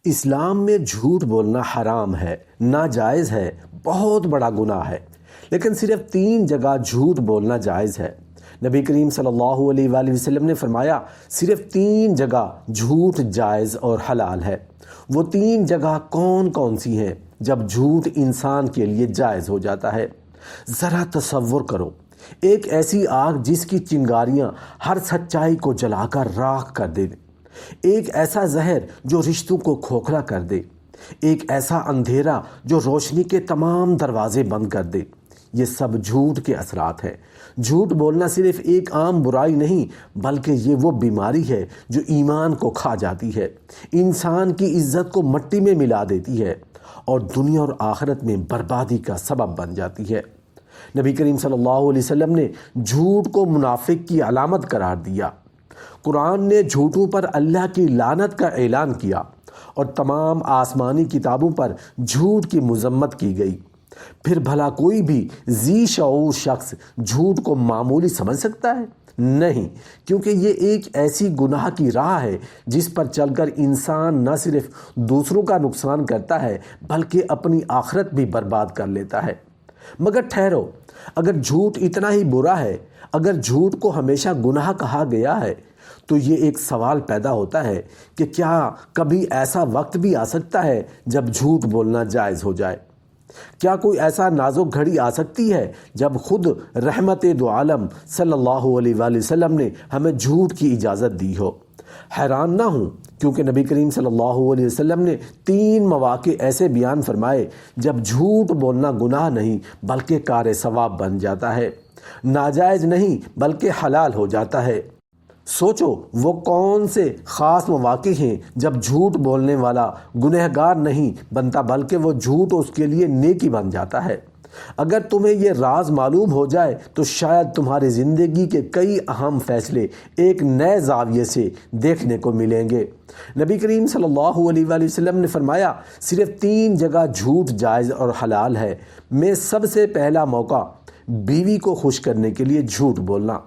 اسلام میں جھوٹ بولنا حرام ہے، ناجائز ہے، بہت بڑا گناہ ہے، لیکن صرف 3 جگہ جھوٹ بولنا جائز ہے۔ نبی کریم صلی اللہ علیہ وآلہ وسلم نے فرمایا صرف 3 جگہ جھوٹ جائز اور حلال ہے۔ وہ 3 جگہ کون کون سی ہیں جب جھوٹ انسان کے لیے جائز ہو جاتا ہے؟ ذرا تصور کرو، ایک ایسی آگ جس کی چنگاریاں ہر سچائی کو جلا کر راکھ کر دے، ایک ایسا زہر جو رشتوں کو کھوکھلا کر دے، ایک ایسا اندھیرا جو روشنی کے تمام دروازے بند کر دے۔ یہ سب جھوٹ کے اثرات ہیں۔ جھوٹ بولنا صرف ایک عام برائی نہیں، بلکہ یہ وہ بیماری ہے جو ایمان کو کھا جاتی ہے، انسان کی عزت کو مٹی میں ملا دیتی ہے اور دنیا اور آخرت میں بربادی کا سبب بن جاتی ہے۔ نبی کریم صلی اللہ علیہ وسلم نے جھوٹ کو منافق کی علامت قرار دیا۔ قرآن نے جھوٹوں پر اللہ کی لعنت کا اعلان کیا اور تمام آسمانی کتابوں پر جھوٹ کی مذمت کی گئی۔ پھر بھلا کوئی بھی ذی شعور شخص جھوٹ کو معمولی سمجھ سکتا ہے؟ نہیں، کیونکہ یہ ایک ایسی گناہ کی راہ ہے جس پر چل کر انسان نہ صرف دوسروں کا نقصان کرتا ہے بلکہ اپنی آخرت بھی برباد کر لیتا ہے۔ مگر ٹھہرو، اگر جھوٹ اتنا ہی برا ہے، اگر جھوٹ کو ہمیشہ گناہ کہا گیا ہے، تو یہ ایک سوال پیدا ہوتا ہے کہ کیا کبھی ایسا وقت بھی آ سکتا ہے جب جھوٹ بولنا جائز ہو جائے؟ کیا کوئی ایسا نازک گھڑی آ سکتی ہے جب خود رحمت دو عالم صلی اللہ علیہ وآلہ وسلم نے ہمیں جھوٹ کی اجازت دی ہو؟ حیران نہ ہوں، کیونکہ نبی کریم صلی اللہ علیہ وسلم نے 3 مواقع ایسے بیان فرمائے جب جھوٹ بولنا گناہ نہیں بلکہ کار ثواب بن جاتا ہے، ناجائز نہیں بلکہ حلال ہو جاتا ہے۔ سوچو وہ کون سے خاص مواقع ہیں جب جھوٹ بولنے والا گنہگار نہیں بنتا بلکہ وہ جھوٹ اس کے لیے نیکی بن جاتا ہے۔ اگر تمہیں یہ راز معلوم ہو جائے تو شاید تمہاری زندگی کے کئی اہم فیصلے ایک نئے زاویے سے دیکھنے کو ملیں گے۔ نبی کریم صلی اللہ علیہ وآلہ وسلم نے فرمایا صرف 3 جگہ جھوٹ جائز اور حلال ہے۔ میں سب سے پہلا موقع بیوی کو خوش کرنے کے لیے جھوٹ بولنا۔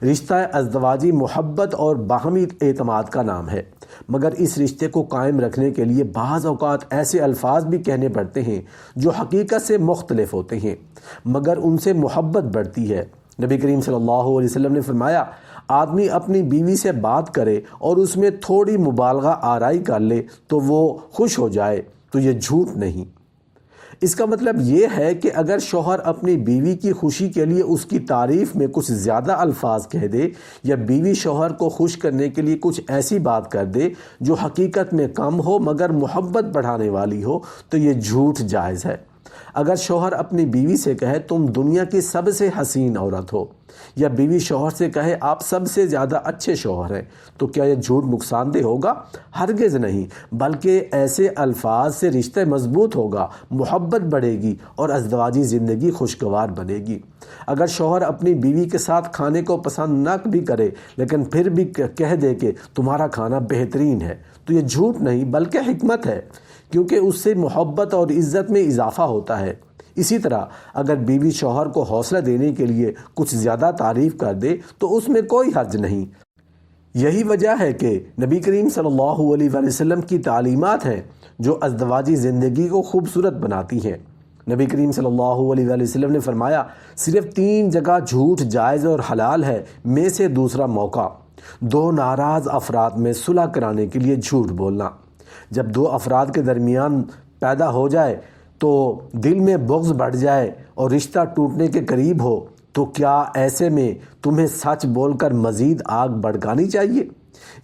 رشتہ ازدواجی محبت اور باہمی اعتماد کا نام ہے، مگر اس رشتے کو قائم رکھنے کے لیے بعض اوقات ایسے الفاظ بھی کہنے پڑتے ہیں جو حقیقت سے مختلف ہوتے ہیں، مگر ان سے محبت بڑھتی ہے۔ نبی کریم صلی اللہ علیہ وسلم نے فرمایا آدمی اپنی بیوی سے بات کرے اور اس میں تھوڑی مبالغہ آرائی کر لے تو وہ خوش ہو جائے تو یہ جھوٹ نہیں۔ اس کا مطلب یہ ہے کہ اگر شوہر اپنی بیوی کی خوشی کے لیے اس کی تعریف میں کچھ زیادہ الفاظ کہہ دے یا بیوی شوہر کو خوش کرنے کے لیے کچھ ایسی بات کر دے جو حقیقت میں کم ہو مگر محبت بڑھانے والی ہو تو یہ جھوٹ جائز ہے۔ اگر شوہر اپنی بیوی سے کہے تم دنیا کی سب سے حسین عورت ہو، یا بیوی شوہر سے کہے آپ سب سے زیادہ اچھے شوہر ہیں، تو کیا یہ جھوٹ نقصان دہ ہوگا؟ ہرگز نہیں، بلکہ ایسے الفاظ سے رشتہ مضبوط ہوگا، محبت بڑھے گی اور ازدواجی زندگی خوشگوار بنے گی۔ اگر شوہر اپنی بیوی کے ساتھ کھانے کو پسند نہ بھی کرے لیکن پھر بھی کہہ دے کہ تمہارا کھانا بہترین ہے، تو یہ جھوٹ نہیں بلکہ حکمت ہے، کیونکہ اس سے محبت اور عزت میں اضافہ ہوتا ہے۔ اسی طرح اگر بیوی شوہر کو حوصلہ دینے کے لیے کچھ زیادہ تعریف کر دے تو اس میں کوئی حرج نہیں۔ یہی وجہ ہے کہ نبی کریم صلی اللہ علیہ وآلہ وسلم کی تعلیمات ہیں جو ازدواجی زندگی کو خوبصورت بناتی ہیں۔ نبی کریم صلی اللہ علیہ وآلہ وسلم نے فرمایا صرف 3 جگہ جھوٹ جائز اور حلال ہے، میں سے دوسرا موقع 2 ناراض افراد میں صلح کرانے کے لیے جھوٹ بولنا۔ جب 2 افراد کے درمیان پیدا ہو جائے تو دل میں بغض بڑھ جائے اور رشتہ ٹوٹنے کے قریب ہو تو کیا ایسے میں تمہیں سچ بول کر مزید آگ بھڑکانی چاہیے،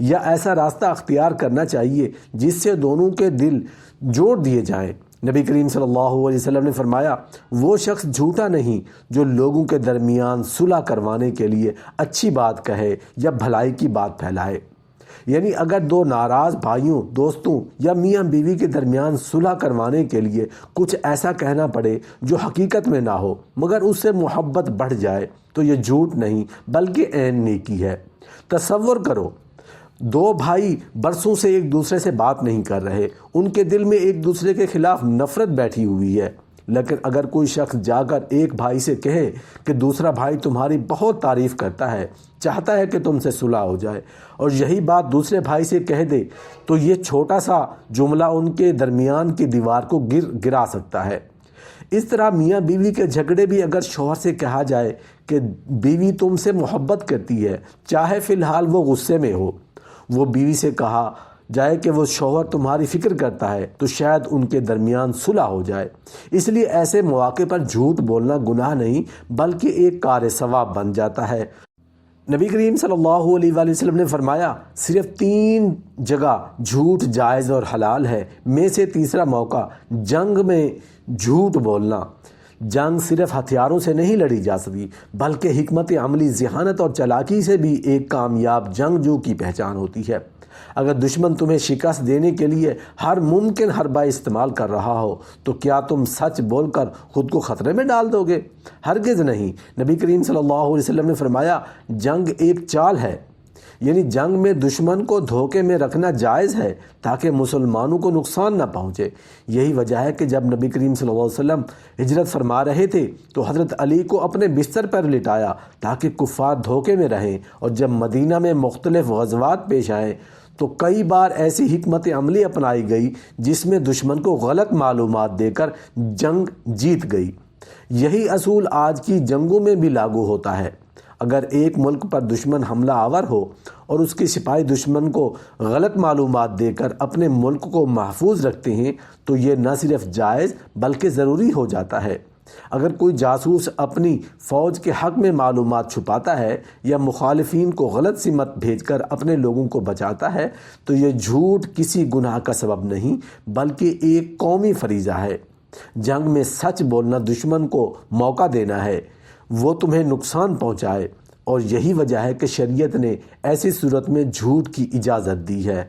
یا ایسا راستہ اختیار کرنا چاہیے جس سے دونوں کے دل جوڑ دیے جائیں؟ نبی کریم صلی اللہ علیہ وسلم نے فرمایا وہ شخص جھوٹا نہیں جو لوگوں کے درمیان صلح کروانے کے لیے اچھی بات کہے یا بھلائی کی بات پھیلائے۔ یعنی اگر 2 ناراض بھائیوں، دوستوں یا میاں بیوی کے درمیان صلح کروانے کے لیے کچھ ایسا کہنا پڑے جو حقیقت میں نہ ہو مگر اس سے محبت بڑھ جائے تو یہ جھوٹ نہیں بلکہ عین نیکی ہے۔ تصور کرو 2 بھائی برسوں سے ایک دوسرے سے بات نہیں کر رہے، ان کے دل میں ایک دوسرے کے خلاف نفرت بیٹھی ہوئی ہے، لیکن اگر کوئی شخص جا کر ایک بھائی سے کہے کہ دوسرا بھائی تمہاری بہت تعریف کرتا ہے، چاہتا ہے کہ تم سے صلح ہو جائے، اور یہی بات دوسرے بھائی سے کہہ دے، تو یہ چھوٹا سا جملہ ان کے درمیان کی دیوار کو گرا سکتا ہے۔ اس طرح میاں بیوی کے جھگڑے بھی اگر شوہر سے کہا جائے کہ بیوی تم سے محبت کرتی ہے، چاہے فی الحال وہ غصے میں ہو، وہ بیوی سے کہا جائے کہ وہ شوہر تمہاری فکر کرتا ہے، تو شاید ان کے درمیان صلح ہو جائے۔ اس لیے ایسے مواقع پر جھوٹ بولنا گناہ نہیں بلکہ ایک کار ثواب بن جاتا ہے۔ نبی کریم صلی اللہ علیہ وآلہ وسلم نے فرمایا، صرف 3 جگہ جھوٹ جائز اور حلال ہے، میں سے تیسرا موقع جنگ میں جھوٹ بولنا۔ جنگ صرف ہتھیاروں سے نہیں لڑی جا سکتی بلکہ حکمت عملی، ذہانت اور چالاکی سے بھی ایک کامیاب جنگجو کی پہچان ہوتی ہے۔ اگر دشمن تمہیں شکست دینے کے لیے ہر ممکن حربہ استعمال کر رہا ہو تو کیا تم سچ بول کر خود کو خطرے میں ڈال دو گے؟ ہرگز نہیں۔ نبی کریم صلی اللہ علیہ وسلم نے فرمایا، جنگ ایک چال ہے، یعنی جنگ میں دشمن کو دھوکے میں رکھنا جائز ہے تاکہ مسلمانوں کو نقصان نہ پہنچے۔ یہی وجہ ہے کہ جب نبی کریم صلی اللہ علیہ وسلم ہجرت فرما رہے تھے تو حضرت علی کو اپنے بستر پر لٹایا تاکہ کفار دھوکے میں رہیں، اور جب مدینہ میں مختلف غزوات پیش آئیں تو کئی بار ایسی حکمت عملی اپنائی گئی جس میں دشمن کو غلط معلومات دے کر جنگ جیت گئی۔ یہی اصول آج کی جنگوں میں بھی لاگو ہوتا ہے۔ اگر ایک ملک پر دشمن حملہ آور ہو اور اس کے سپاہی دشمن کو غلط معلومات دے کر اپنے ملک کو محفوظ رکھتے ہیں تو یہ نہ صرف جائز بلکہ ضروری ہو جاتا ہے۔ اگر کوئی جاسوس اپنی فوج کے حق میں معلومات چھپاتا ہے یا مخالفین کو غلط سمت بھیج کر اپنے لوگوں کو بچاتا ہے تو یہ جھوٹ کسی گناہ کا سبب نہیں بلکہ ایک قومی فریضہ ہے۔ جنگ میں سچ بولنا دشمن کو موقع دینا ہے وہ تمہیں نقصان پہنچائے، اور یہی وجہ ہے کہ شریعت نے ایسی صورت میں جھوٹ کی اجازت دی ہے۔